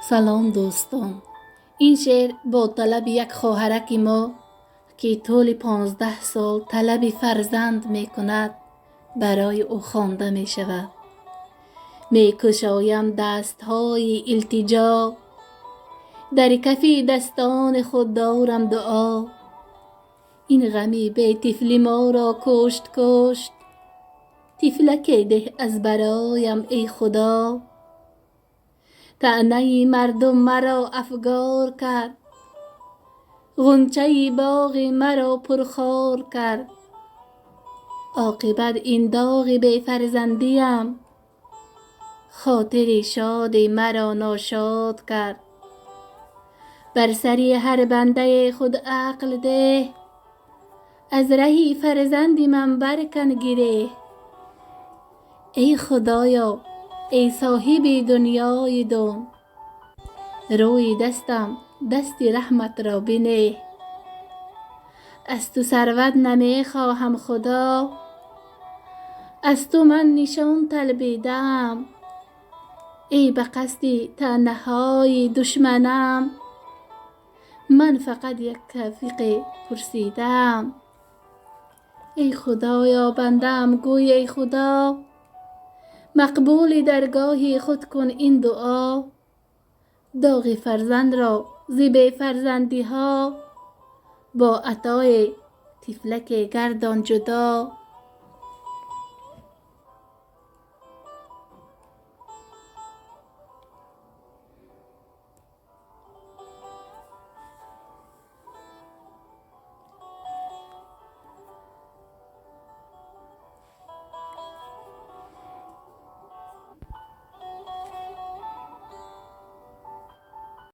سلام دوستان، این شعر با طلب یک خواهرک ما که طول 15 سال طلب فرزند می کند برای او خوانده می شود. می کشایم دست های التجا، در کف دستان خود دارم دعا. این غمی به طفل ما را کشت، طفلک ده از برایم ای خدا. طعنه مردم مرا افگار کرد، غنچه باغ مرا پرخار کرد. عاقبت این داغ بی فرزندیم، خاطر شاد مرا ناشاد کرد. بر سری هر بنده خود عقل ده، از رهی فرزند من برکن گره. ای خدایا ای صاحب دنیای دون، روی دستم دست رحمت را بنه. از تو ثروت نمی خواهم خدا، از تو من نشان طلبیدم. ای به قصد طعنه های دشمنم، من فقط یک توفیق پرسیدم. ای خدایا بندم گوی ای خدا، مقبول درگاه خود کن این دعا. داغ فرزند را ز بی فرزندی ها، با عطای طفلک گردان جدا.